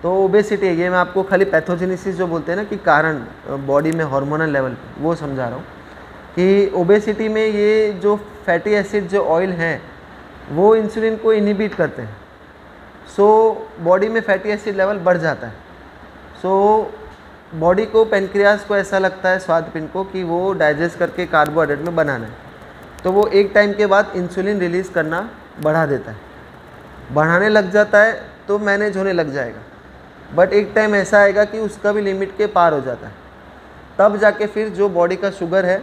तो ओबेसिटी है, ये मैं आपको खाली पैथोजेनेसिस जो बोलते हैं ना कि कारण बॉडी में हार्मोनल लेवल वो समझा रहा हूँ कि ओबेसिटी में ये जो फैटी एसिड जो ऑयल हैं वो इंसुलिन को इनहिबिट करते हैं। सो बॉडी में फैटी एसिड लेवल बढ़ जाता है। सो बॉडी को, पेनक्रियास को ऐसा लगता है, स्वाद पिंड को, कि वो डाइजेस्ट करके कार्बोहाइड्रेट में बनाना है, तो वो एक टाइम के बाद इंसुलिन रिलीज़ करना बढ़ा देता है। बढ़ाने लग जाता है तो मैनेज होने लग जाएगा, बट एक टाइम ऐसा आएगा कि उसका भी लिमिट के पार हो जाता है। तब जाके फिर जो बॉडी का शुगर है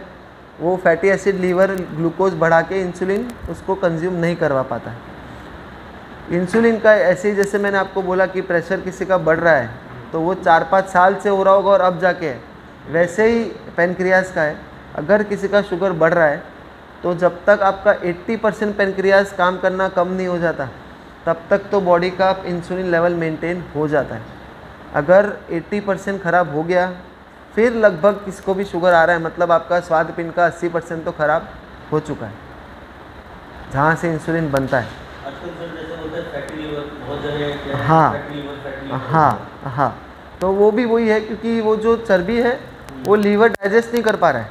वो फैटी एसिड, लीवर ग्लूकोज बढ़ा के इंसुलिन उसको कंज्यूम नहीं करवा पाता है। इंसुलिन का ऐसे ही जैसे मैंने आपको बोला कि प्रेशर किसी का बढ़ रहा है तो वो 4-5 साल से हो रहा होगा और अब जाके है, वैसे ही पेनक्रियास का है। अगर किसी का शुगर बढ़ रहा है तो जब तक आपका 80% पेनक्रियास काम करना कम नहीं हो जाता तब तक तो बॉडी का इंसुलिन लेवल मेंटेन हो जाता है। अगर 80% ख़राब हो गया फिर लगभग किसको भी शुगर आ रहा है, मतलब आपका स्वाद पिंड का 80% तो ख़राब हो चुका है जहाँ से इंसुलिन बनता है। हाँ, तो वो भी वही है, क्योंकि वो जो चर्बी है वो लीवर डाइजेस्ट नहीं कर पा रहा है,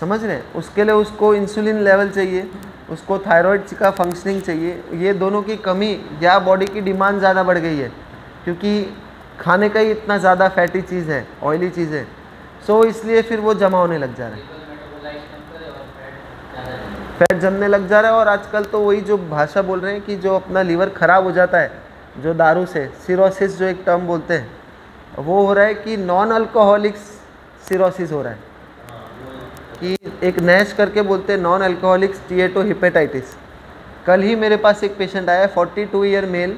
समझ रहे हैं। उसके लिए उसको इंसुलिन लेवल चाहिए, उसको थायराइड का फंक्शनिंग चाहिए। ये दोनों की कमी या बॉडी की डिमांड ज़्यादा बढ़ गई है क्योंकि खाने का ही इतना ज़्यादा फैटी चीज़ है, ऑयली चीज़ है। सो इसलिए फिर वो जमा होने लग जा रहा है, फैट जमने लग जा रहा है। और आजकल तो वही जो भाषा बोल रहे हैं कि जो अपना लीवर ख़राब हो जाता है जो दारू से, सिरोसिस जो एक टर्म बोलते हैं, वो हो रहा है कि नॉन अल्कोहलिक सिरोसिस हो रहा है, कि एक नैश करके बोलते हैं, नॉन अल्कोहलिक स्टीएटोहेपेटाइटिस। कल ही मेरे पास एक पेशेंट आया, 42 ईयर मेल,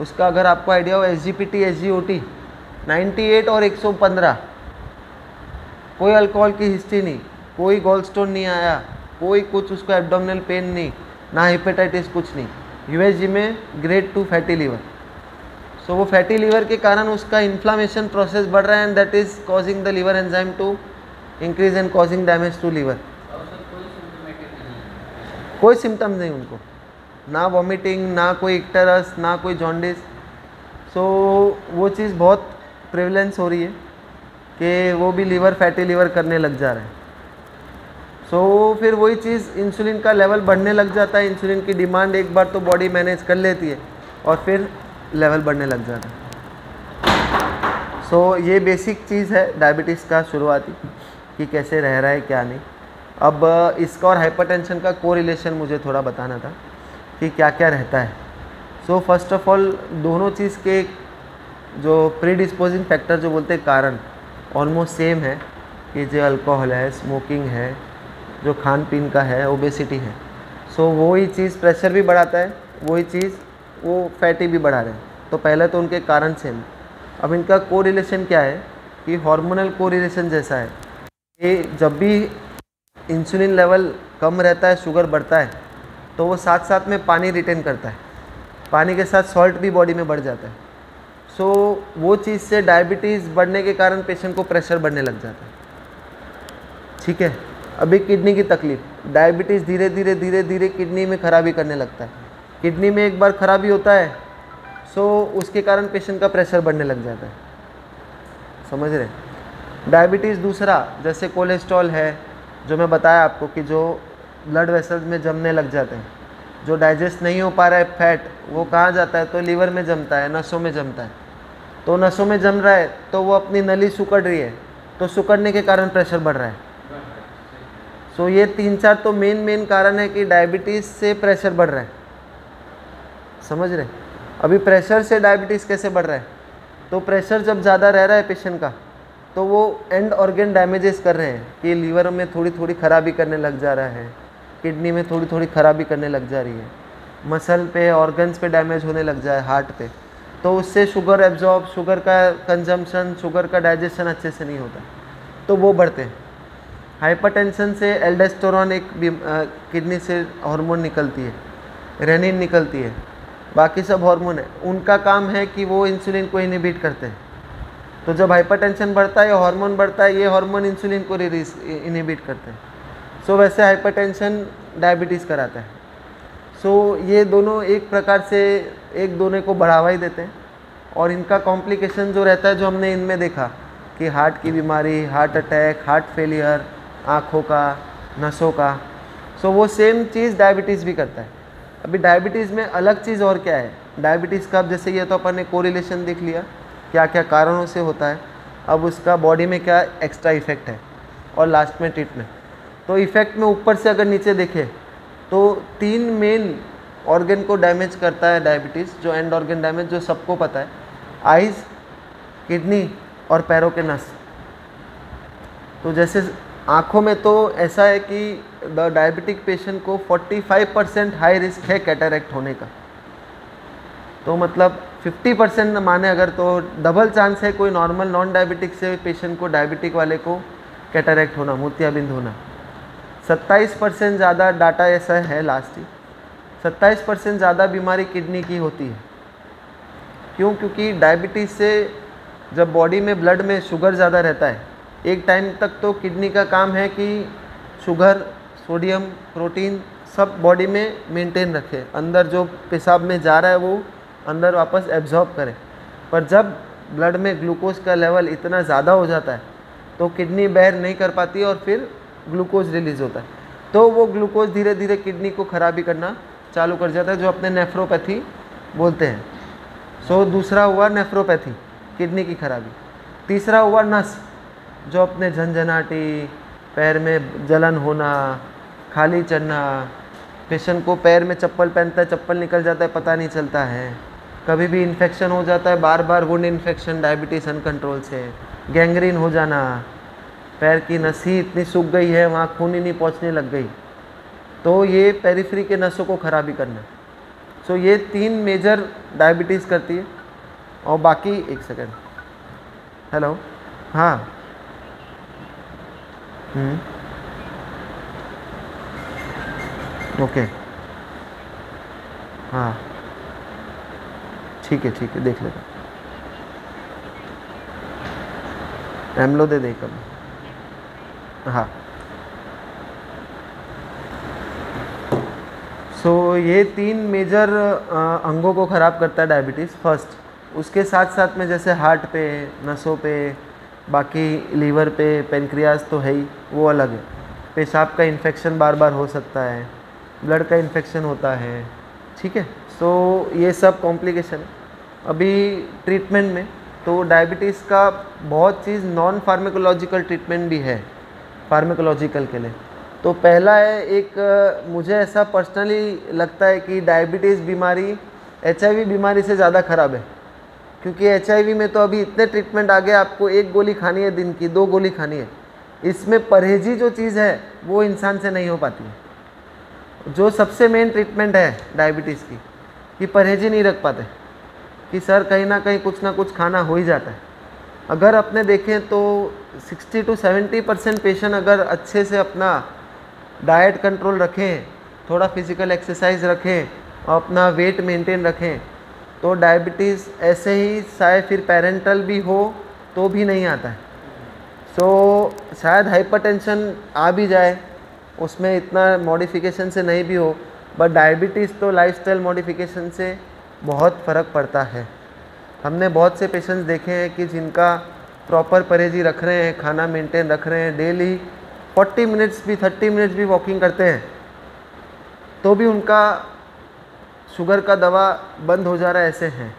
उसका अगर आपको आइडिया हो SGPT SGOT 98 और 115, कोई अल्कोहल की हिस्ट्री नहीं, कोई गॉल स्टोन नहीं आया, कोई कुछ, उसको एब्डोमिनल पेन नहीं, ना हेपेटाइटिस, कुछ नहीं। USG में ग्रेड 2 फैटी लीवर। सो वो फैटी लीवर के कारण उसका इन्फ्लामेशन प्रोसेस बढ़ रहा है and that is causing the liver enzyme to increase and causing damage to liver. कोई सिम्टम्स नहीं उनको, ना वॉमिटिंग, ना कोई इक्टरस, ना कोई जॉन्डिस। सो वो चीज़ बहुत प्रेवलेंस हो रही है कि वो भी लीवर फैटी लीवर करने लग जा रहा है। सो फिर वही चीज़, इंसुलिन का लेवल बढ़ने लग जाता है, इंसुलिन की डिमांड एक बार तो बॉडी मैनेज कर लेती है और फिर लेवल बढ़ने लग जाता है। सो ये बेसिक चीज़ है डायबिटीज़ का शुरुआती, कि कैसे रह रहा है क्या नहीं। अब इसका और हाइपरटेंशन का कोरिलेशन मुझे थोड़ा बताना था कि क्या क्या रहता है। सो फर्स्ट ऑफ ऑल दोनों चीज़ के जो प्रीडिस्पोजिंग फैक्टर जो बोलते हैं कारण ऑलमोस्ट सेम है, कि जो अल्कोहल है, स्मोकिंग है, जो खान पीन का है, ओबेसिटी है। सो वही चीज़ प्रेशर भी बढ़ाता है, वही चीज़ वो फैटी भी बढ़ा रहे हैं। तो पहले तो उनके कारण सेम। अब इनका कोरिलेशन क्या है कि हार्मोनल कोरिलेशन जैसा है कि जब भी इंसुलिन लेवल कम रहता है, शुगर बढ़ता है, तो वो साथ साथ में पानी रिटेन करता है, पानी के साथ सॉल्ट भी बॉडी में बढ़ जाता है। सो वो चीज़ से डायबिटीज़ बढ़ने के कारण पेशेंट को प्रेशर बढ़ने लग जाता है। ठीक है, अभी किडनी की तकलीफ, डायबिटीज़ धीरे धीरे धीरे धीरे किडनी में खराबी करने लगता है। किडनी में एक बार खराबी होता है सो उसके कारण पेशेंट का प्रेशर बढ़ने लग जाता है, समझ रहे। डायबिटीज़ दूसरा जैसे कोलेस्ट्रॉल है, जो मैं बताया आपको कि जो ब्लड वेसल्स में जमने लग जाते हैं, जो डाइजेस्ट नहीं हो पा रहा है फैट, वो कहाँ जाता है, तो लीवर में जमता है, नसों में जमता है। तो नसों में जम रहा है तो वो अपनी नली सुकड़ रही है, तो सुकड़ने के कारण प्रेशर बढ़ रहा है। सो ये 3-4 तो मेन कारण है कि डायबिटीज़ से प्रेशर बढ़ रहा है, समझ रहे। अभी प्रेशर से डायबिटीज़ कैसे बढ़ रहा है, तो प्रेशर जब ज़्यादा रह रहा है पेशेंट का तो वो एंड ऑर्गन डैमेजेस कर रहे हैं, कि लीवर में थोड़ी थोड़ी खराबी करने लग जा रहा है, किडनी में थोड़ी थोड़ी खराबी करने लग जा रही है, मसल पे, ऑर्गन्स पे डैमेज होने लग जाए, हार्ट पे, तो उससे शुगर एब्जॉर्ब, शुगर का कंजम्पशन, शुगर का डाइजेशन अच्छे से नहीं होता, तो वो बढ़ते हैं। हाइपरटेंशन से एल्डोस्टेरोन एक किडनी से हार्मोन निकलती है, रेनिन निकलती है, बाकी सब हार्मोन है, उनका काम है कि वो इंसुलिन को इनहिबिट करते हैं। तो जब हाइपरटेंशन बढ़ता है, हार्मोन बढ़ता है, ये हार्मोन इंसुलिन को इनहिबिट करते हैं। सो वैसे हाइपरटेंशन डायबिटीज़ कराता है। सो ये दोनों एक प्रकार से एक दोनों को बढ़ावा ही देते हैं। और इनका कॉम्प्लिकेशन जो रहता है, जो हमने इनमें देखा कि हार्ट की बीमारी, हार्ट अटैक, हार्ट फेलियर, आँखों का, नसों का, सो वो सेम चीज़ डायबिटीज़ भी करता है। अभी डायबिटीज़ में अलग चीज़ और क्या है, डायबिटीज़ का जैसे ये तो अपन ने कोरिलेशन देख लिया क्या क्या कारणों से होता है, अब उसका बॉडी में क्या एक्स्ट्रा इफेक्ट है और लास्ट में ट्रीटमेंट। तो इफ़ेक्ट में ऊपर से अगर नीचे देखें तो 3 मेन ऑर्गन को डैमेज करता है डायबिटीज़, जो एंड ऑर्गन डैमेज जो सबको पता है, आइज़, किडनी और पैरों के नस। तो जैसे आँखों में तो ऐसा है कि द डायबिटिक पेशेंट को 45% हाई रिस्क है कैटरेक्ट होने का। तो मतलब 50% माने अगर तो डबल चांस है कोई नॉर्मल नॉन डायबिटिक से पेशेंट को, डायबिटिक वाले को कैटरेक्ट होना, मोतियाबिंद होना। 27% ज़्यादा डाटा ऐसा है लास्ट ही, 27% ज़्यादा बीमारी किडनी की होती है। क्यों? क्योंकि डायबिटीज़ से जब बॉडी में ब्लड में शुगर ज़्यादा रहता है, एक टाइम तक तो किडनी का काम है कि शुगर, सोडियम, प्रोटीन सब बॉडी में मेंटेन रखे, अंदर जो पेशाब में जा रहा है वो अंदर वापस एब्जॉर्ब करे। पर जब ब्लड में ग्लूकोज का लेवल इतना ज़्यादा हो जाता है तो किडनी बेयर नहीं कर पाती और फिर ग्लूकोज रिलीज़ होता है, तो वो ग्लूकोज धीरे धीरे किडनी को खराबी करना चालू कर जाता है, जो अपने नेफ्रोपैथी बोलते हैं। सो दूसरा हुआ नेफ्रोपैथी, किडनी की खराबी। तीसरा हुआ नस, जो अपने झंझनाटी, पैर में जलन होना, खाली चलना, पेशेंट को पैर में चप्पल पहनता है, चप्पल निकल जाता है, पता नहीं चलता है, कभी भी इन्फेक्शन हो जाता है, बार बार वुंड इन्फेक्शन डायबिटीज़ अनकंट्रोल से, गैंग्रीन हो जाना, पैर की नस ही इतनी सूख गई है वहाँ खून ही नहीं पहुँचने लग गई, तो ये पेरिफेरी के नसों को खराबी करना। सो ये 3 मेजर डायबिटीज़ करती है। और बाकी एक सेकेंड, हेलो, हाँ, ओके, हाँ, ठीक है, देख लेगा, एमलो दे दे कब, हाँ। सो ये 3 मेजर अंगों को ख़राब करता है डायबिटीज़ फर्स्ट। उसके साथ साथ में जैसे हार्ट पे, नसों पे, बाकी लीवर पे, पेनक्रियाज तो है ही, वो अलग है। पेशाब का इन्फेक्शन बार बार हो सकता है, ब्लड का इन्फेक्शन होता है, ठीक है। सो ये सब कॉम्प्लिकेशन है। अभी ट्रीटमेंट में तो डायबिटीज़ का बहुत चीज़ नॉन फार्मेकोलॉजिकल ट्रीटमेंट भी है फार्मेकोलॉजिकल के लिए। तो पहला है, एक मुझे ऐसा पर्सनली लगता है कि डायबिटीज़ बीमारी HIV बीमारी से ज़्यादा ख़राब है, क्योंकि HIV में तो अभी इतने ट्रीटमेंट आ गए, आपको 1 गोली खानी है दिन की, 2 गोली खानी है। इसमें परहेजी जो चीज़ है वो इंसान से नहीं हो पाती है। जो सबसे मेन ट्रीटमेंट है डायबिटीज़ की, कि परहेजी नहीं रख पाते, कि सर कहीं ना कहीं कुछ ना कुछ खाना हो ही जाता है। अगर अपने देखें तो 60 to 70% पेशेंट अगर अच्छे से अपना डाइट कंट्रोल रखें, थोड़ा फिजिकल एक्सरसाइज रखें और अपना वेट मेंटेन रखें, तो डायबिटीज़ ऐसे ही शायद फिर पेरेंटल भी हो तो भी नहीं आता है। सो शायद हाइपरटेंशन आ भी जाए, उसमें इतना मॉडिफिकेशन से नहीं भी हो, बट डायबिटीज़ तो लाइफस्टाइल मॉडिफिकेशन से बहुत फ़र्क पड़ता है। हमने बहुत से पेशेंट्स देखे हैं कि जिनका प्रॉपर परहेजी रख रहे हैं, खाना मेंटेन रख रहे हैं, डेली 40 मिनट्स भी 30 मिनट्स भी वॉकिंग करते हैं, तो भी उनका शुगर का दवा बंद हो जा रहा है, ऐसे हैं।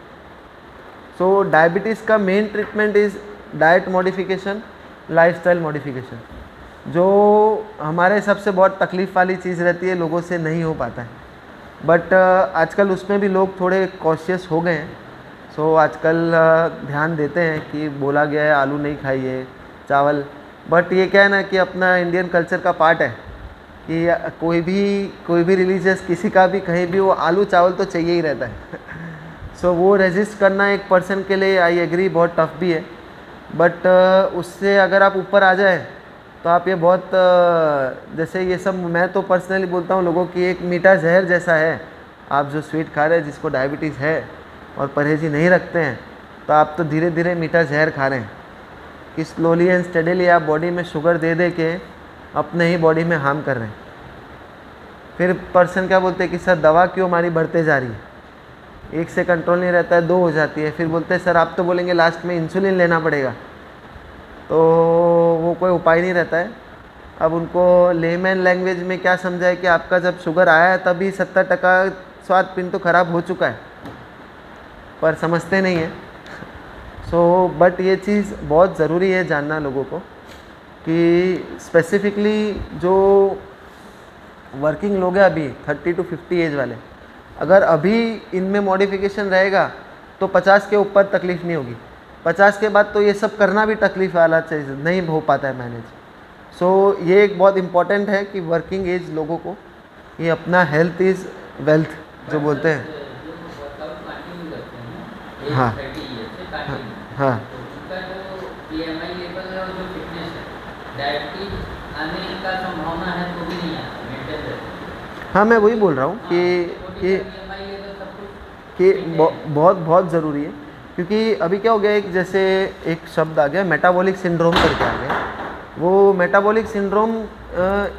सो डायबिटीज़ का main treatment is diet modification, lifestyle modification, जो हमारे हिसाब से बहुत तकलीफ़ वाली चीज़ रहती है, लोगों से नहीं हो पाता है। बट आजकल उसमें भी लोग थोड़े कॉशियस हो गए हैं। सो आजकल ध्यान देते हैं कि बोला गया है आलू नहीं खाइए, चावल, बट ये क्या है ना कि अपना इंडियन कल्चर का पार्ट है कि कोई भी रिलीजियस किसी का भी कहीं भी वो आलू चावल तो चाहिए ही रहता है। सो वो रेजिस्ट करना एक पर्सन के लिए, आई एग्री, बहुत टफ भी है। बट उससे अगर आप ऊपर आ जाए तो आप ये बहुत जैसे ये सब, मैं तो पर्सनली बोलता हूँ लोगों की, एक मीठा जहर जैसा है। आप जो स्वीट खा रहे हैं, जिसको डायबिटीज़ है और परहेजी नहीं रखते हैं, तो आप तो धीरे धीरे मीठा जहर खा रहे हैं कि स्लोली एंड स्टेडीली आप बॉडी में शुगर दे दे के अपने ही बॉडी में हार्म कर रहे हैं। फिर पर्सन क्या बोलते हैं कि सर दवा क्यों हमारी बढ़ते जा रही है, 1 से कंट्रोल नहीं रहता है, 2 हो जाती है, फिर बोलते हैं सर आप तो बोलेंगे लास्ट में इंसुलिन लेना पड़ेगा, तो वो कोई उपाय नहीं रहता है। अब उनको लेमैन लैंग्वेज में क्या समझाए कि आपका जब शुगर आया है तभी 70% स्वाद पिंड तो ख़राब हो चुका है, पर समझते नहीं है। सो बट ये चीज़ बहुत ज़रूरी है जानना लोगों को कि स्पेसिफिकली जो वर्किंग लोग हैं अभी 30 to 50 एज वाले, अगर अभी इनमें मॉडिफिकेशन रहेगा तो 50 के ऊपर तकलीफ़ नहीं होगी, 50 के बाद तो ये सब करना भी तकलीफ़ वाला चीज़ नहीं हो पाता है मैनेज। सो ये एक बहुत इम्पॉर्टेंट है कि वर्किंग एज लोगों को ये अपना हेल्थ इज़ वेल्थ जो बोलते हैं। हाँ हाँ हाँ हाँ, मैं वही बोल रहा हूँ कि बहुत बहुत ज़रूरी है, क्योंकि अभी क्या हो गया, एक जैसे एक शब्द आ गया मेटाबॉलिक सिंड्रोम करके आ गया। वो मेटाबॉलिक सिंड्रोम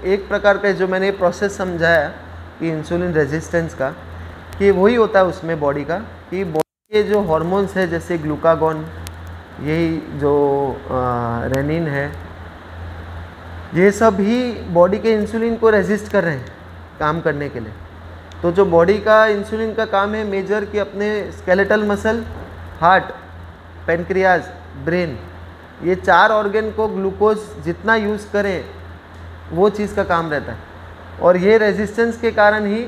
एक प्रकार का जो मैंने प्रोसेस समझाया कि इंसुलिन रेजिस्टेंस का, कि वही होता है उसमें बॉडी का, कि बॉडी के जो हार्मोन्स है जैसे ग्लूकागॉन, यही जो रेनिन है, ये सब ही बॉडी के इंसुलिन को रेजिस्ट कर रहे हैं काम करने के लिए। तो जो बॉडी का इंसुलिन का काम है मेजर कि अपने skeletal muscle, heart, pancreas, brain, ये 4 ऑर्गन को ग्लूकोज जितना यूज़ करें वो चीज़ का काम रहता है। और ये रेजिस्टेंस के कारण ही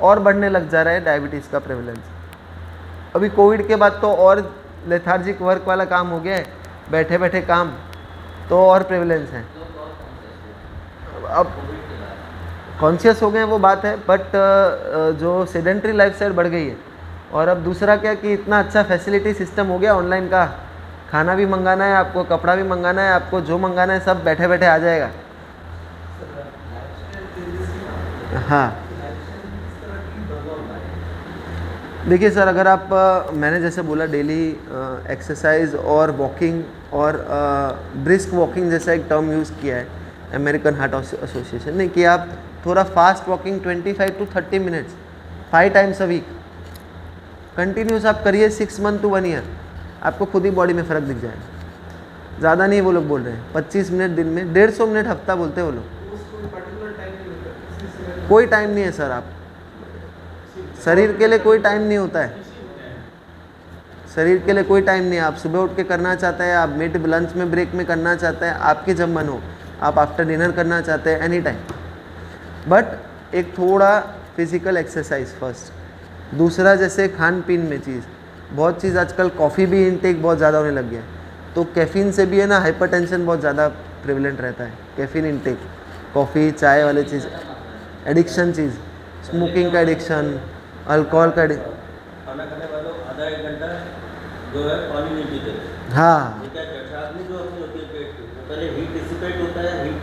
और बढ़ने लग जा रहा है डायबिटीज़ का प्रेवलेंस। अभी कोविड के बाद तो और लेथार्जिक वर्क वाला काम हो गया है, बैठे बैठे काम, तो और प्रेवलेंस है। अब कॉन्शियस हो गए हैं वो बात है, बट जो सेडेंट्री लाइफस्टाइल बढ़ गई है, और अब दूसरा क्या कि इतना अच्छा फैसिलिटी सिस्टम हो गया ऑनलाइन का, खाना भी मंगाना है आपको, कपड़ा भी मंगाना है आपको, जो मंगाना है सब बैठे बैठे आ जाएगा। हाँ देखिए सर, अगर आप मैंने जैसे बोला डेली एक्सरसाइज और वॉकिंग और ब्रिस्क वॉकिंग जैसा एक टर्म यूज़ किया है अमेरिकन हार्ट एसोसिएशन ने, कि आप थोड़ा fast walking 25 to 30 minutes 5 times a week continuous आप करिए 6 months to 1 year, आपको खुद ही बॉडी में फ़र्क दिख जाएगा। ज़्यादा नहीं वो लोग बोल रहे हैं, 25 मिनट दिन में, 150 मिनट हफ्ता बोलते हैं वो लोग। कोई टाइम नहीं है सर, आप शरीर के लिए कोई टाइम नहीं होता है, शरीर के लिए कोई टाइम नहीं है। आप सुबह उठ के करना चाहते हैं, आप मिड लंच में ब्रेक में करना चाहते हैं, आपके जब मन हो, आप आफ्टर डिनर करना चाहते हैं, एनी टाइम। बट एक थोड़ा फिजिकल एक्सरसाइज फर्स्ट। दूसरा जैसे खान पीन में चीज़, बहुत चीज़ आजकल कॉफ़ी भी इनटेक बहुत ज़्यादा होने लग गया है, तो कैफ़ीन से भी है ना हाइपरटेंशन बहुत ज़्यादा प्रिवेलेंट रहता है। कैफ़ीन इनटेक, कॉफ़ी चाय वाली चीज़, एडिक्शन चीज़, स्मोकिंग का एडिक्शन, अल्कोहल का खाना खाने वालों आधा 1 घंटा जो है पानी नहीं पीते। हाँ, ये क्या जठराग्नि जो अपनी होती है पेट की, तो पहले हीट डिसिपेट होता है, हीट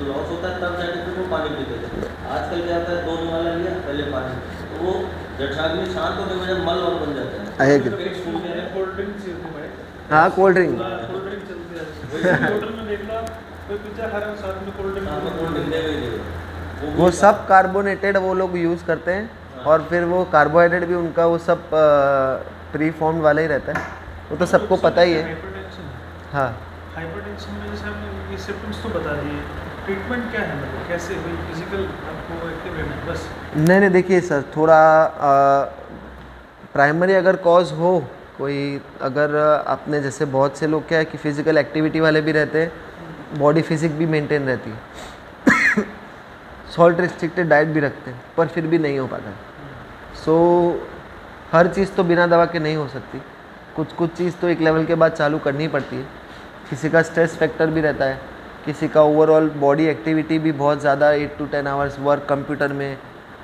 लॉस होता है, तब जाके फिर वो पानी पीते थे। आजकल क्या होता है, 2 वाला लिया पहले पानी, तो वो जठराग्नि शांत होने की वजह मल और बन जाता है। पेट फूल गया है। कोल्ड ड्रिंक चलती है, हाँ कोल्ड ड्रिंक, कोल्ड ड्रिंक चलती है होटल में देख लो आप, कोई पिज्जा खा रहा है साथ में कोल्ड ड्रिंक देगा। वो सब कार्बोनेटेड वो लोग यूज़ करते हैं, और फिर वो कार्बोहाइड्रेट भी उनका वो सब प्री फॉर्म्ड वाला ही रहता है, वो तो सबको पता ही है। हाँ, हाइपरटेंशन में जैसे हमने ये सिम्टम्स तो बता दिए, ट्रीटमेंट क्या है, मतलब कैसे कोई फिजिकल आपको एक्टिव रहना है बस? नहीं देखिए सर, थोड़ा प्राइमरी अगर कॉज हो कोई, अगर आपने जैसे बहुत से लोग क्या है कि फिज़िकल एक्टिविटी वाले भी रहते हैं, बॉडी फिजिक भी मेंटेन रहती है, सॉल्ट रिस्ट्रिक्टेड डाइट भी रखते हैं, पर फिर भी नहीं हो पाता। सो हर चीज़ तो बिना दवा के नहीं हो सकती, कुछ चीज़ तो एक लेवल के बाद चालू करनी पड़ती है। किसी का स्ट्रेस फैक्टर भी रहता है, किसी का ओवरऑल बॉडी एक्टिविटी भी बहुत ज़्यादा 8 to 10 आवर्स वर्क कंप्यूटर में,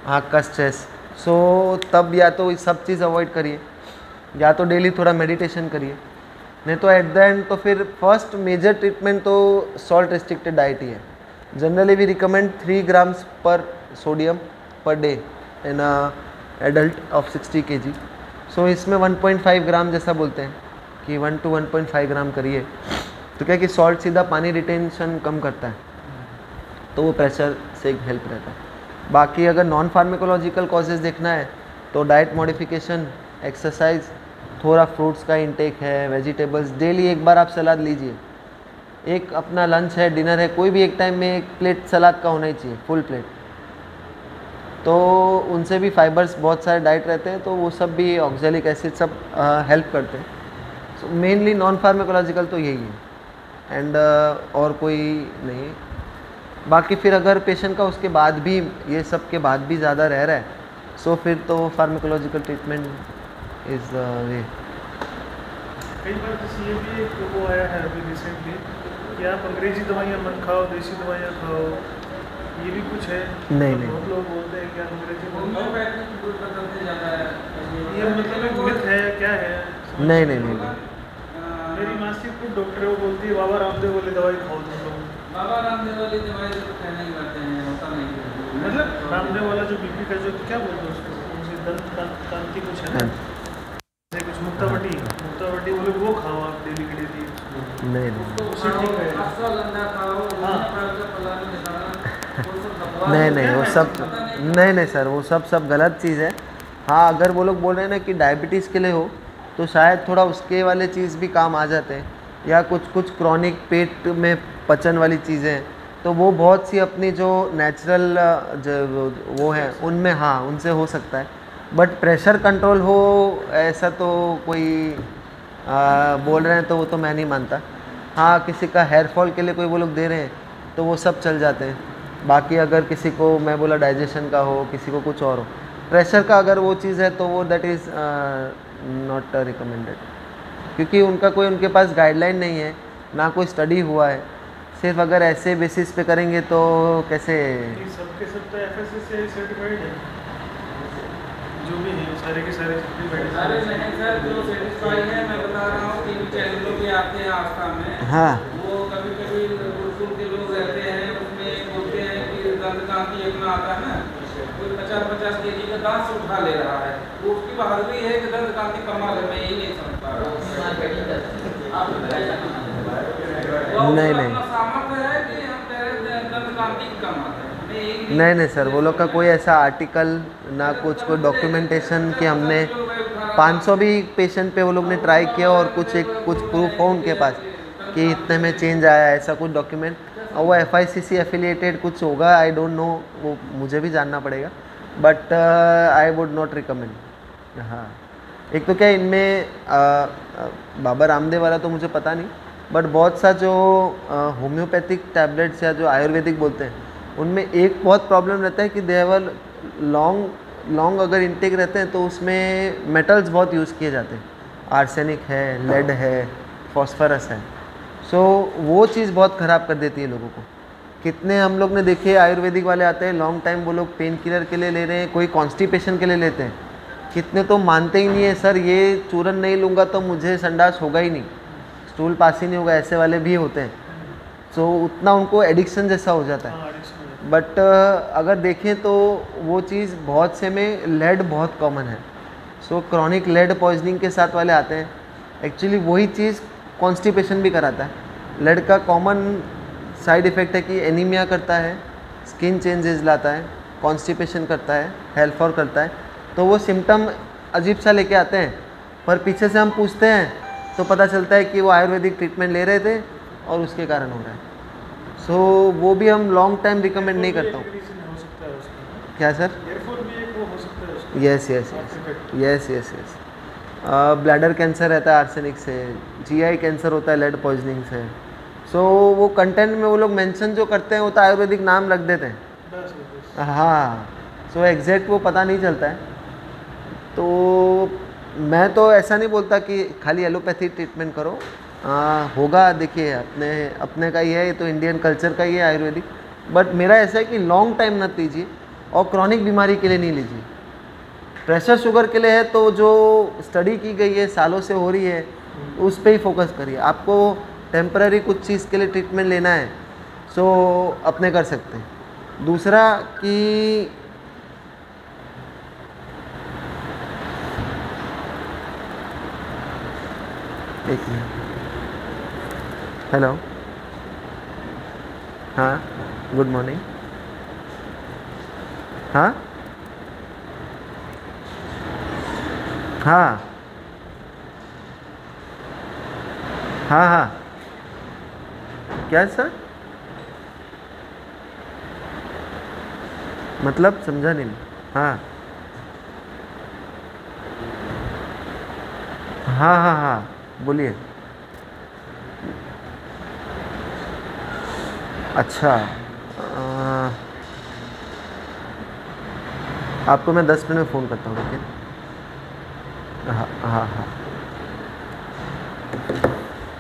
आँख का स्ट्रेस। सो तब या तो ये सब चीज़ अवॉइड करिए, या तो डेली थोड़ा मेडिटेशन करिए, नहीं तो एट द एंड तो फिर फर्स्ट मेजर ट्रीटमेंट तो सॉल्ट रिस्ट्रिक्टेड डाइट ही है। जनरली वी रिकमेंड 3 grams पर sodium per day in adult of 60 kg। सो इसमें 1.5 ग्राम जैसा बोलते हैं कि 1 to 1.5 ग्राम करिए, तो क्या कि सॉल्ट सीधा पानी रिटेंशन कम करता है, तो वो प्रेशर से एक हेल्प रहता है। बाकी अगर नॉन फार्मेकोलॉजिकल कॉजेज़ देखना है तो डाइट मॉडिफिकेशन, एक्सरसाइज, थोड़ा फ्रूट्स का इंटेक है, वेजिटेबल्स, डेली एक बार आप सलाद लीजिए। एक अपना लंच है, डिनर है, कोई भी एक टाइम में एक प्लेट सलाद का होना ही चाहिए, फुल प्लेट। तो उनसे भी फाइबर्स बहुत सारे डाइट रहते हैं, तो वो सब भी ऑक्जेलिक एसिड सब हेल्प करते हैं। सो मेनली नॉन फार्माकोलॉजिकल तो यही है एंड और कोई नहीं। बाकी फिर अगर पेशेंट का उसके बाद भी ये सब के बाद भी ज़्यादा रह रहा है, सो फिर तो pharmacological treatment is the way. कई बार जैसे ये भी एक वो आया है अभी रिसेंटली कि आप अंग्रेजी दवाइयाँ मत खाओ, देसी दवाइयाँ खाओ, ये भी कुछ है? नहीं, नहीं। बहुत लोग बोलते हैं कि आप अंग्रेजी होम्योपैथिक दूर का सबसे ज़्यादा है। ये मतलब एक मिथ है, क्या है? नहीं, नहीं, नहीं, नहीं। मेरी मासी खुद डॉक्टर है, वो बोलती है बाबा रामदेव वाली दवाई खाओ तुम लोग। बाबा रामदेव वाली दवाई तो कहना ही करते हैं, होता नहीं। मतलब रामदेव वाला जो बीपी का जो क्या बोलते हैं उसको, उनसे दंत कांति कुछ है ना, जैसे कुछ मुक्तावटी वो लोग, वो खाओ आप डेली के डेली। नहीं, नहीं, उससे ठीक है। अश्वगंधा खाओ, हाँ। नहीं, नहीं, वो सब नहीं, नहीं सर, वो सब गलत चीज़ है। हाँ, अगर वो लोग बोल रहे हैं ना कि डायबिटीज़ के लिए हो, तो शायद थोड़ा उसके वाले चीज़ भी काम आ जाते हैं, या कुछ क्रॉनिक पेट में पचन वाली चीज़ें हैं, तो वो बहुत सी अपनी जो नेचुरल वो है उनमें, हाँ, उनसे हो सकता है। बट प्रेशर कंट्रोल हो ऐसा तो कोई बोल रहे हैं तो वो तो मैं नहीं मानता। हाँ, किसी का हेयर फॉल के लिए कोई वो लोग दे रहे हैं तो वो सब चल जाते हैं। बाकी अगर किसी को मैं बोला डाइजेशन का हो, किसी को कुछ और हो, प्रेशर का अगर वो चीज़ है तो वो दैट इज़ नॉट रिकमेंडेड, क्योंकि उनका कोई उनके पास गाइडलाइन नहीं है, ना कोई स्टडी हुआ है। सिर्फ अगर ऐसे बेसिस पे करेंगे तो कैसे? सबके सब तो FSSAI सर्टिफाइड है, जो भी है सारे के सारे सर्टिफाइड। सारे नहीं सर, जो सेटिस्फाई है, मैं बता रहा हूँ टीवी चैनलों पे आते हैं आस्था में। हाँ, वो कभी कभी गुरुकुल के लोग रहते हैं, उसमें बोलते हैं कि दंत कांति अपना आता है ना, कोई 50-50 kg का दांत से उठा ले रहा है, वो उसकी बहादुरी है कि दंत कांति कमाल है। मैं यही नहीं समझ पा रहा नहीं, नहीं, सामर्थ्य है कि हम कह रहे हैं दंत कांति कमाते हैं। नहीं सर, वो लोग का कोई ऐसा आर्टिकल ना कुछ कोई डॉक्यूमेंटेशन कि हमने 500 भी पेशेंट पे वो लोग ने ट्राई किया और कुछ प्रूफ हो उनके पास कि इतने में चेंज आया, ऐसा कुछ डॉक्यूमेंट। और वो FICC एफिलिएटेड कुछ होगा, आई डोंट नो, वो मुझे भी जानना पड़ेगा, but I would not recommend. हाँ, एक तो क्या इनमें बाबा रामदेव वाला तो मुझे पता नहीं, बट बहुत सा जो होम्योपैथिक टैबलेट्स या जो आयुर्वेदिक बोलते हैं उनमें एक बहुत प्रॉब्लम रहता है कि देवर लॉन्ग अगर इंटेक रहते हैं तो उसमें मेटल्स बहुत यूज़ किए जाते हैं, आर्सेनिक है, लेड है, फॉस्फरस है। सो वो चीज़ बहुत ख़राब कर देती है लोगों को। कितने हम लोग ने देखे आयुर्वेदिक वाले आते हैं लॉन्ग टाइम, वो लोग पेन किलर के लिए ले रहे हैं, कोई कॉन्स्टिपेशन के लिए लेते हैं, कितने तो मानते ही नहीं है, सर ये चूरन नहीं लूँगा तो मुझे संडास होगा ही नहीं, स्टूल पास ही नहीं होगा, ऐसे वाले भी होते हैं। सो उतना उनको एडिक्शन जैसा हो जाता है। बट अगर देखें तो वो चीज़ बहुत से में लेड बहुत कॉमन है। सो क्रॉनिक लेड पॉइजनिंग के साथ वाले आते हैं, एक्चुअली वही चीज़ कॉन्स्टिपेशन भी कराता है। लेड का कॉमन साइड इफ़ेक्ट है कि एनीमिया करता है, स्किन चेंजेस लाता है, कॉन्स्टिपेशन करता है, हेयर फॉल करता है। तो वो सिम्टम अजीब सा लेके आते हैं, पर पीछे से हम पूछते हैं तो पता चलता है कि वो आयुर्वेदिक ट्रीटमेंट ले रहे थे और उसके कारण हो रहा है। सो वो भी हम लॉन्ग टाइम रिकमेंड नहीं करता हूँ। क्या सर? यस। ब्लैडर कैंसर रहता है आर्सेनिक से, GI कैंसर होता है लेड पॉइजनिंग से। सो वो कंटेंट में वो लोग मेंशन जो करते हैं वो तो आयुर्वेदिक नाम रख देते हैं। हाँ, सो एग्जैक्ट वो पता नहीं चलता है। तो मैं तो ऐसा नहीं बोलता कि खाली एलोपैथी ट्रीटमेंट करो, होगा, देखिए अपने का ही है, ये तो इंडियन कल्चर का ही है आयुर्वेदिक। बट मेरा ऐसा है कि लॉन्ग टाइम मत लीजिए और क्रॉनिक बीमारी के लिए नहीं लीजिए। प्रेशर शुगर के लिए है तो जो स्टडी की गई है, सालों से हो रही है, उस पर ही फोकस करिए। आपको टेम्पररी कुछ चीज़ के लिए ट्रीटमेंट लेना है सो अपने कर सकते हैं। दूसरा कि एक मिनट, हेलो, हाँ, गुड मॉर्निंग। हाँ, हाँ हाँ हाँ, क्या सर? मतलब समझा नहीं। हाँ हाँ हाँ हाँ, बोलिए। अच्छा, आपको मैं 10 मिनट में फ़ोन करता हूँ, ठीक है? हाँ हाँ हाँ।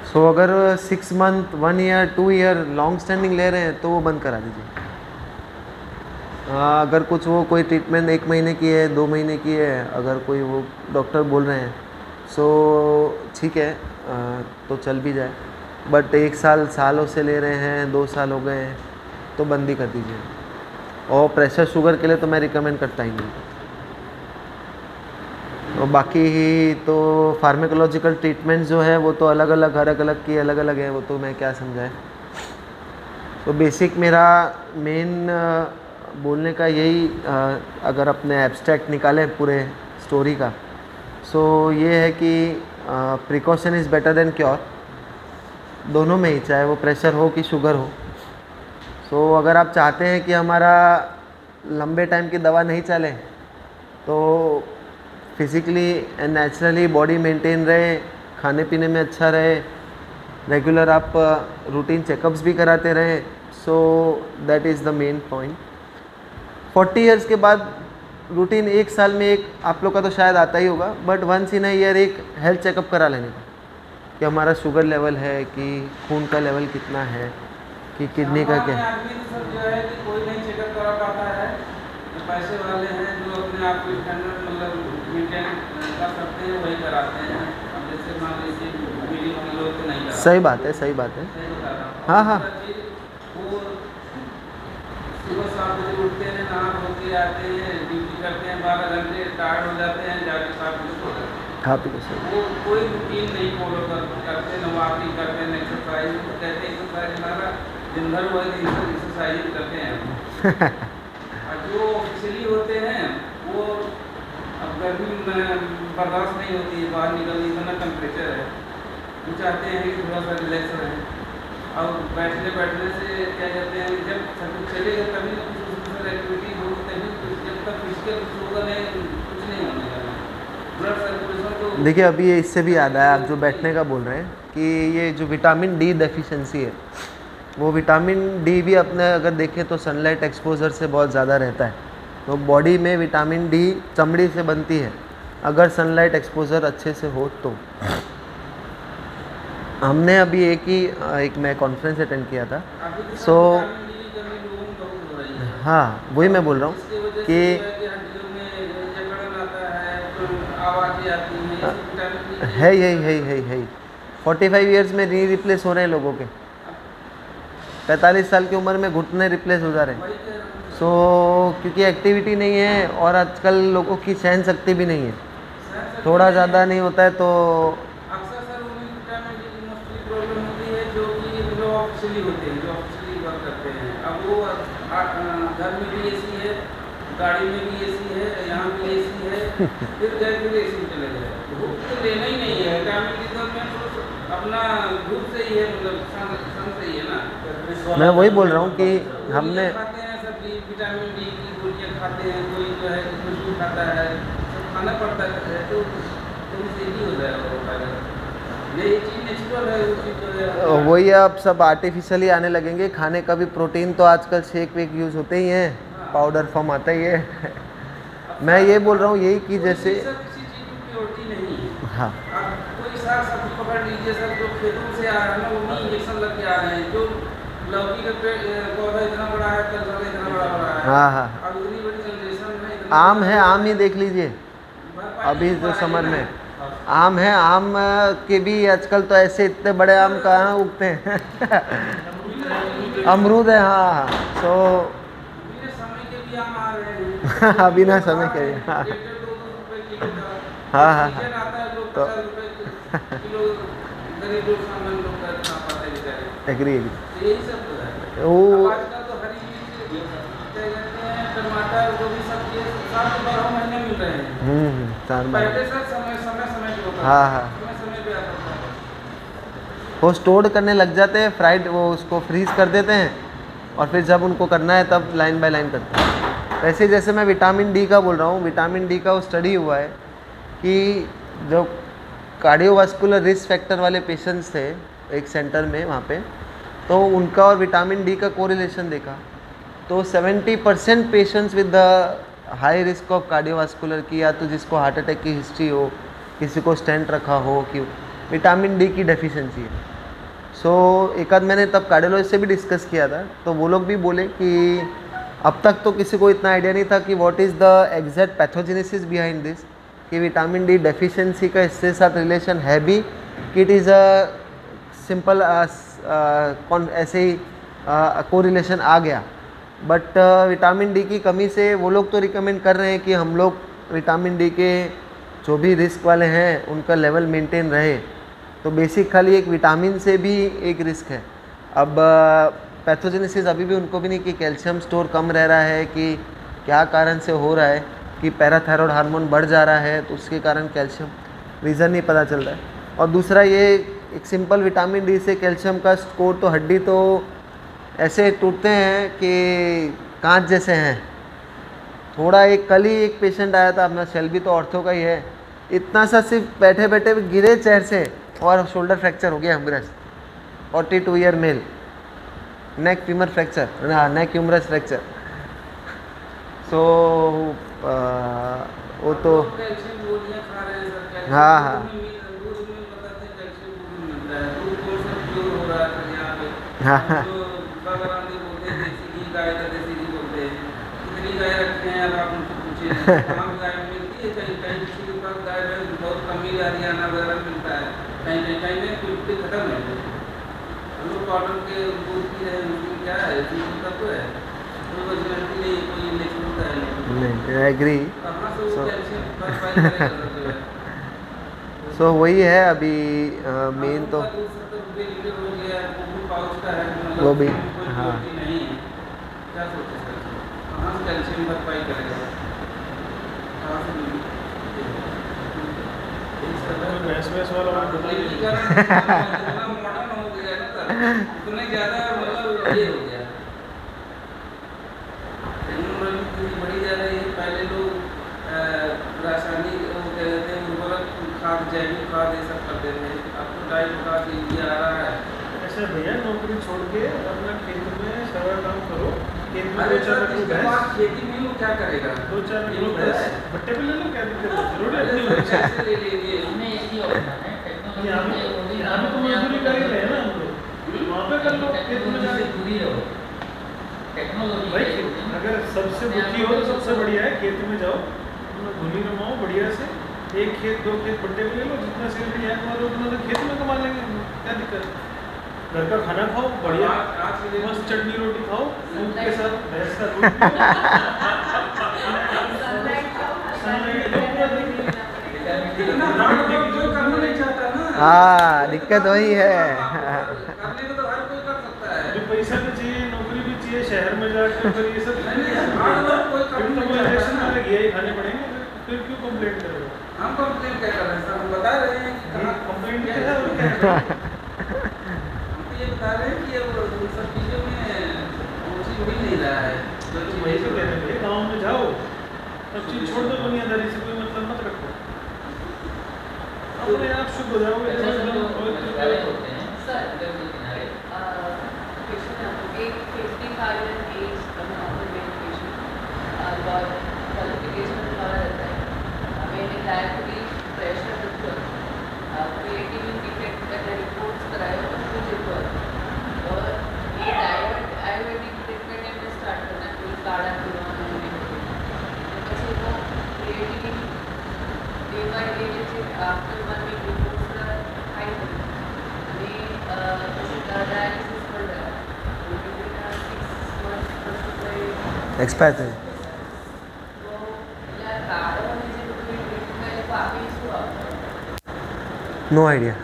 सो अगर 6 month, 1 year, 2 year long standing ले रहे हैं तो वो बंद करा दीजिए। अगर कुछ वो कोई ट्रीटमेंट 1 महीने की है, 2 महीने की है, अगर कोई वो डॉक्टर बोल रहे हैं सो ठीक है, तो चल भी जाए। बट 1 साल सालों से ले रहे हैं, 2 साल हो गए हैं, तो बंद ही कर दीजिए। और प्रेशर शुगर के लिए तो मैं रिकमेंड करता ही नहीं। और बाकी तो फार्मेकोलॉजिकल ट्रीटमेंट जो है वो तो अलग अलग, हर अलग की अलग अलग है, वो तो मैं क्या समझाए। तो बेसिक मेरा मेन बोलने का यही, अगर अपने एब्स्ट्रैक्ट निकालें पूरे स्टोरी का, सो ये है कि precaution is better than cure, दोनों में ही, चाहे वो प्रेशर हो कि शुगर हो। सो अगर आप चाहते हैं कि हमारा लंबे टाइम की दवा नहीं चले, तो physically and naturally body maintain रहे, खाने पीने में अच्छा रहे, रेगुलर आप रूटीन चेकअप्स भी कराते रहें, so that is the main point. 40 years के बाद रूटीन 1 साल में एक आप लोग का तो शायद आता ही होगा, but once in a year एक हेल्थ चेकअप करा लेने का, कि हमारा शुगर लेवल है, कि खून का लेवल कितना है, कि किडनी का क्या है। आदमी तो सब जो है कि कोई नहीं चेकअप करा पाता है, जो पैसे वाले हैं जो अपने आप को स्टैंडर्ड मतलब मेंटेन कर सकते हैं वही कराते हैं। अब जैसे मान लीजिए मीडियम के लोग तो नहीं कराते। सही बात है, सही बात है। सही बता रहा हूँ। हाँ हाँ, वो सुबह 7 बजे उठते हैं, नहा धो के आते हैं, ड्यूटी करते हैं 12 घंटे, टायर्ड हो जाते हैं, जाके 7 बजे सो जाते हैं। खा पी के सही। वो कोई रूटीन नहीं फॉलो करते, न वॉकिंग करते, न एक्सरसाइज। तो कहते हैं एक्सरसाइज हमारा दिन भर वो एक्सरसाइज करते हैं। और जो ऑफिशियली होते हैं वो अब गर्मी में बर्दाश्त नहीं होती है, बाहर निकलने इतना टेम्परेचर है, वो चाहते हैं कि थोड़ा सा रिलैक्स रहें। और बैठने से क्या कहते हैं, जब सब कुछ चलेगा तभी फिजिकल एक्टिविटी होगी, तभी जब तक फिजिकल कुछ होगा नहीं, कुछ नहीं होने वाला। ब्लड सर्कुलेशन तो देखिए, अभी ये इससे भी याद आया, आप जो बैठने का बोल रहे हैं, कि ये जो विटामिन डी डेफिशिएंसी है, वो विटामिन डी भी अपने अगर देखें तो सनलाइट एक्सपोजर से बहुत ज़्यादा रहता है। तो बॉडी में विटामिन डी चमड़ी से बनती है, अगर सनलाइट एक्सपोजर अच्छे से हो तो। हमने अभी एक मैं कॉन्फ्रेंस अटेंड किया था, सो हाँ वही मैं बोल रहा हूँ कि है यही 45 इयर्स में नी रिप्लेस हो रहे हैं लोगों के, 45 साल की उम्र में घुटने रिप्लेस हो जा रहे हैं। सो क्योंकि एक्टिविटी नहीं है और आजकल लोगों की सहन शक्ति भी नहीं है, थोड़ा ज़्यादा नहीं होता है तो अक्सर सर उन्हें विटामिन डी की मोस्टली प्रॉब्लम होती है, जो कि लोग ऑफिशियली होते हैं, जो ऑफिशियली वर्क करते हैं। अब वो घर में भी एसी है, गाड़ी में भी एसी है, यहाँ भी एसी है, फिर गए फिर एसी में चले गए। धूप तो लेना ही नहीं है, विटामिन डी तो अपना धूप से ही है, मतलब सन से ही है ना। मैं वही बोल रहा हूँ कि हमने खाते हैं सब्जी, विटामिन डी की गोलियाँ खाते हैं, कोई जो है खुशबू खाता है, सब खाना पड़ता है, तो उससे ही हो जाएगा। यही चीज़ नेचुरल है, वो चीज़ जो है वही अब सब आर्टिफिशियली आने लगेंगे। खाने का भी प्रोटीन तो आजकल शेक वेक यूज़ होते ही हैं, पाउडर फॉर्म आता ही है। मैं ये बोल रहा हूँ यही कि जैसे किसी चीज़ की प्योरिटी नहीं है। हाँ, आप कोई साग सब्जी पकड़ लीजिए सर, जो खेतों से आ रहा है ना, वो भी इंजेक्शन लग के आ रहे हैं। जो लौकी का पौधा इतना बड़ा है, कल वाला इतना बड़ा है। हाँ हाँ, अब इतनी बड़ी जनरेशन में आम है, आम ही देख लीजिए अभी जो समर में आम है, आम के भी आजकल तो ऐसे इतने बड़े आम कहाँ उगते हैं। अमरूद है, हाँ हाँ। सो समय के भी आम आ रहे हैं। बिना समय के हाँ ₹200 किलो का हाँ हाँ सीजन आता है, लोग तो 50 रुपए किलो, गरीब लोग सामान लोग कर खा पाते बेचारे। एग्री। तो यही सब तो है। वो अब आजकल तो हरी मिर्च, क्या कहते हैं, टमाटर, जो भी सब्जी है, 7 12 महीने मिल रहे हैं। 4 बार पहले सर समय हाँ हाँ, समय पे आता था। वो स्टोर करने लग जाते हैं, फ्राइड वो उसको फ्रीज कर देते हैं और फिर जब उनको करना है तब लाइन बाय लाइन करते हैं। वैसे जैसे मैं विटामिन डी का बोल रहा हूँ, विटामिन डी का वो स्टडी हुआ है कि जो कार्डियोवास्कुलर रिस्क फैक्टर वाले पेशेंट्स थे एक सेंटर में वहाँ पे, तो उनका और विटामिन डी का कोरिलेशन देखा, तो 70% patients with the high risk of cardiovascular की, या तो जिसको हार्ट अटैक की हिस्ट्री हो, किसी को स्टेंट रखा हो, कि विटामिन डी की डेफिशिएंसी है। सो एक आध मैंने तब कार्डियोलॉजिस्ट से भी डिस्कस किया था, तो वो लोग भी बोले कि अब तक तो किसी को इतना आइडिया नहीं था कि what is the exact pathogenesis behind this, कि विटामिन डी डेफिशिएंसी का इससे साथ रिलेशन है भी, कि इट इज़ अ सिंपल ऐसे ही कोरिलेशन आ गया। बट विटामिन डी की कमी से वो लोग तो रिकमेंड कर रहे हैं कि हम लोग विटामिन डी के जो भी रिस्क वाले हैं उनका लेवल मेंटेन रहे। तो बेसिक खाली एक विटामिन से भी एक रिस्क है। अब पैथोजेनेसिस अभी भी उनको भी नहीं कि कैल्शियम स्टोर कम रह रहा है, कि क्या कारण से हो रहा है, कि पैराथायरॉयड हार्मोन बढ़ जा रहा है तो उसके कारण कैल्शियम, रीज़न नहीं पता चल रहा है। और दूसरा ये एक सिंपल विटामिन डी से कैल्शियम का स्कोर, तो हड्डी तो ऐसे टूटते हैं कि कांच जैसे हैं। थोड़ा एक कल ही एक पेशेंट आया था अपना, शेल्बी तो ऑर्थो का ही है, इतना सा सिर्फ बैठे बैठे गिरे चेयर से और शोल्डर फ्रैक्चर हो गया ह्यूमरस, 42 ईयर मेल, नेक फीमर फ्रैक्चर, नेक ह्यूमरस फ्रैक्चर। सो वो तो कैल्शियम गोलियां खा रहे हैं सर, कैल्शियम हाँ हाँ दूध में बताते हैं कैल्शियम गोली मिलता है, दूध कौन सा प्योर हो रहा है यहाँ पे। हाँ हाँ जो बाबरामदेव बोलते हैं देसी घी, गाय का देसी घी बोलते हैं, कितनी गाय रखते हैं अब आप उनसे पूछिए, कहाँ गाय मिलती है, कहीं कहीं किसी के पास गाय बहुत कम ही हरियाणा वगैरह मिलता है, कहीं कहीं में बिल्कुल खत्म है। हम लोग पाउडर के दूध पी रहे हैं, उसमें क्या है, दूध का तो है, कोई ओरिजिनलिटी नहीं, कोई नेचुरल का है नहीं। I agree. कहाँ से वो कैल्शियम भरपाई करेगा जो है। सो वही है अभी मेन तो वो भी, हाँ भैंस भैंस वाला बढ़ी जा रही है। पहले लोग रासायनिक उर्वरक खाद, जैविक खाद ये सब करते थे, अब तो डाई खाद यूरिया आ रहा है। ऐसे भैया नौकरी छोड़ के अपना खेत में सारा काम करो, खेत में अरे 2-4 सर, रखो इसके भैंस, बाद खेती में वो क्या करेगा? 2-4 ये रखो होता भैंस, है। भट्टे पे ले लो, क्या दिक्कत है, जरूर पहले है। तो पैसे ले लीजिए। इसमें एक ही ऑप्शन है, यहाँ पे तो मजदूरी कर ही रहे हैं ना हम लोग, वहाँ पे कर लो, खेत में जाके। दूरी रहो, टेक्नोलॉजी भाई अगर सबसे दुखी हो तो सबसे बढ़िया है खेत में जाओ, धुनी रमाओ बढ़िया से, 1 खेत 2 खेत भट्टे पे ले लो, जितना सैलरी है कमा लो उतना तो खेत में कमा लेंगे हम लोग, क्या दिक्कत है। घर का खाना खाओ बढ़िया, मस्त चटनी रोटी खाओ, दूध के साथ भैंस का दूध जो करना नहीं चाहता ना, हाँ दिक्कत वही है। करने को तो हर कोई कर सकता है। अभी पैसा भी चाहिए, नौकरी भी चाहिए, शहर में जाकर फिर ये सब हार्ड वर्क कोई कर नहीं इलेक्शन चाहता में ना। यही खाने पड़ेंगे, फिर क्यों कंप्लेंट कर रहे हो। हम कंप्लेन क्या कर रहे हैं सर, हम बता रहे हैं कि कहाँ कंप्लेंट क्या क्या है और क्या है। है। हम तो ये बता रहे हैं कि अब उन सब चीज़ों में वो चीज़ मिल नहीं रहा है जो चीज़ वही तो कह रहे हैं, गाँव में जाओ, सब चीज़ छोड़ दो, दुनियादारी से कोई मतलब मत रखो, अपने आप शुद्ध हो जाओगे। पहले होते हैं सर, नदी के किनारे एक 55 एज नॉर्मल मेल पेशेंट और क्वालिफिकेशन हमारा रहता है, मैंने डायबिटीज, प्रेशर, क्रिएटिनिन डिटेक्ट करने रिपोर्ट्स कराए और कुछ रिपोर्ट, और ये आयुर्वेदिक ट्रीटमेंट में स्टार्ट करना, कोई काढ़ा पीना नहीं, પછી वो क्रिएटिनिन डे बाय डे જે आफ्टर 1 वीक रिपोर्ट्स हाई અને પછી डायलिसिस पर रहा 6 months एक्सपायर थे। तो या काढ़ો અને જે ટ્રીટમેન્ટ આપી શું આપો नो आइडिया।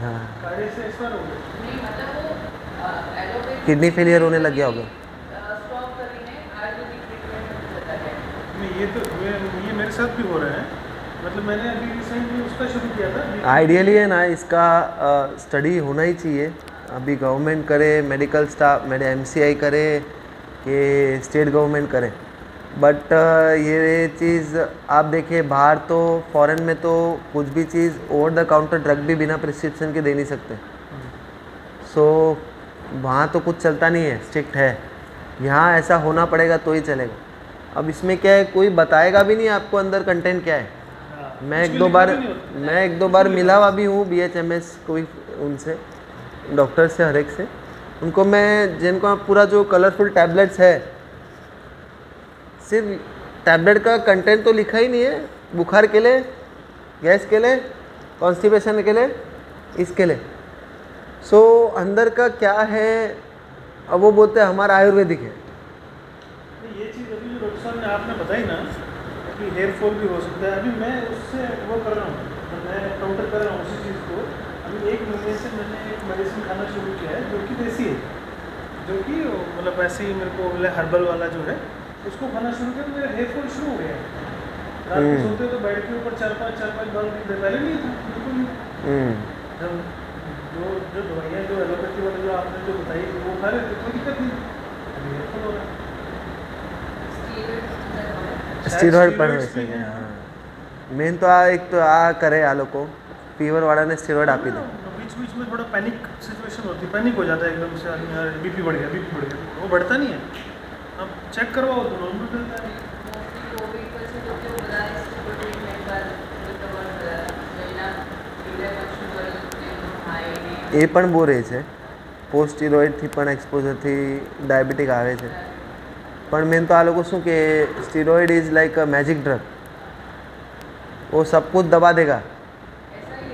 हाँ काढ़े से एक्सपायर हो गए। नहीं, मतलब वो एलोपैथी किडनी फेलियर होने लग गया होगा। स्टॉप करके आयुर्वेदिक ट्रीटमेंट में जाता है। नहीं ये तो ये मेरे साथ भी हो रहा है, मतलब मैंने अभी रिसेंट में उसका शुरू किया था आइडियली है ना, इसका स्टडी होना ही चाहिए। अभी गवर्नमेंट करे, मेडिकल स्टाफ मेरे MCI करे कि स्टेट गवर्नमेंट करे, बट ये चीज़ आप देखिए बाहर तो फॉरेन में तो कुछ भी चीज़ ओवर द काउंटर ड्रग भी बिना प्रिस्क्रिप्शन के दे नहीं सकते। सो वहाँ तो कुछ चलता नहीं है, स्ट्रिक्ट है। यहाँ ऐसा होना पड़ेगा तो ही चलेगा। अब इसमें क्या है, कोई बताएगा भी नहीं आपको अंदर कंटेंट क्या है। मैं एक दो बार मिला हुआ भी हूँ BHMS कोई उनसे, डॉक्टर से, हर एक से। उनको मैं जिनको पूरा जो कलरफुल टैबलेट्स है, सिर्फ टैबलेट का कंटेंट तो लिखा ही नहीं है, बुखार के लिए, गैस के लिए, कॉन्स्टिपेशन के लिए, इसके लिए। सो अंदर का क्या है, अब वो बोलते हैं हमारा आयुर्वेदिक है। ये चीज़ अभी जो डॉक्टर साहब ने आपने बताई ना कि हेयर फॉल भी हो सकता है, अभी मैं उससे वो कर रहा हूँ, मैं काउंटर कर रहा हूँ उसी चीज़ को। अभी 1 महीने से मैंने एक मेडिसिन खाना शुरू किया है जो कि देसी है, जो कि मतलब ऐसे ही मेरे को मतलब हर्बल वाला जो है उसको खाना शुरू किया, मेरा हेयर फॉल शुरू हो गया है। रात में सोते तो बेड के ऊपर 4-5 बाल पहले नहीं था, बिल्कुल नहीं। जब जो दवाइयाँ जो एलोपैथी वाले जो आपने जो बताई वो खा रहे थे, कोई दिक्कत नहीं, अभी हेयर फॉल हो रहा है। स्टीरॉइड पर वैसे ही, हाँ। मेन तो एक तो करे आ लोग को फीवर वाला ने स्टीरॉइड आप ही दे। बीच में थोड़ा पैनिक सिचुएशन होती है, पैनिक हो जाता है एकदम से आदमी, यार बीपी बढ़ गया, वो बढ़ता नहीं है। अब चेक करवाओ तो नॉर्मल रहता है। એ પણ બહુ રહે છે, પોસ્ટ સ્ટીરોઇડથી પણ એક્સપોઝરથી ડાયાબિટીક આવે છે। પણ મેન તો આ લોકો શું કે steroid is like a magic drug, वो सब कुछ दबा देगा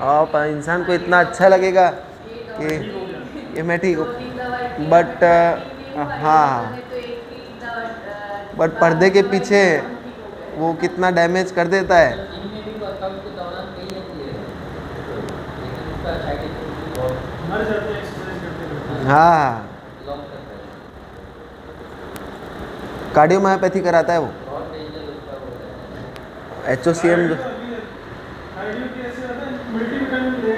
और इंसान को इतना अच्छा लगेगा कि ये मैं ठीक हूँ, बट हाँ, बट पर्दे के पीछे वो कितना डैमेज कर देता है। इनमें भी वर्कआउट के दौरान कई होती है, लेकिन उसका साइड इफेक्ट भी बहुत मर जाते हैं एक्सरसाइज करते हाँ, लॉन्ग करता है, कार्डियोमायोपैथी कराता है वो, बहुत डेंजर उसका होता है। HOCM जो आइडियो की ऐसे रहता है, मल्टीविटामिन ले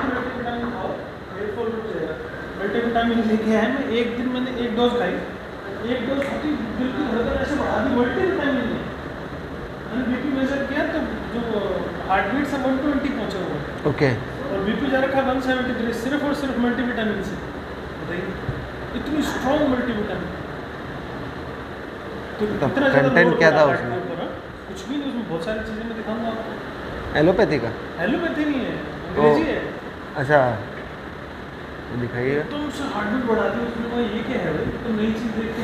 मल्टीविटामिन खाओ, हेयर फॉल रुक जाएगा। मल्टीविटामिन लेके आए, मैं एक दिन मैंने 1 डोज खाई, 1 डोज खाती बिल्कुल हृदय ऐसे बढ़ा दी, मल्टीविटामिन ने। मैंने बीपी मेजर किया तो जो हार्ट बीट से 120 पहुँचा हुआ है, ओके। और बीपी जा रखा 173, सिर्फ और सिर्फ मल्टीविटामिन से। बताइए इतनी स्ट्रॉन्ग मल्टीविटामिन, तो कितना ज़्यादा कंटेंट लोड क्या पड़ा था हार्ट उसमें? के ऊपर, हाँ? कुछ भी नहीं, उसमें बहुत सारी चीज़ें मैं दिखाऊंगा आपको। एलोपैथी का, एलोपैथी नहीं है, अंग्रेजी है। अच्छा दिखाइएगा। एकदम से हार्ट बीट बढ़ा दी उसने, कहा ये क्या है भाई, तो नई चीज़ देख के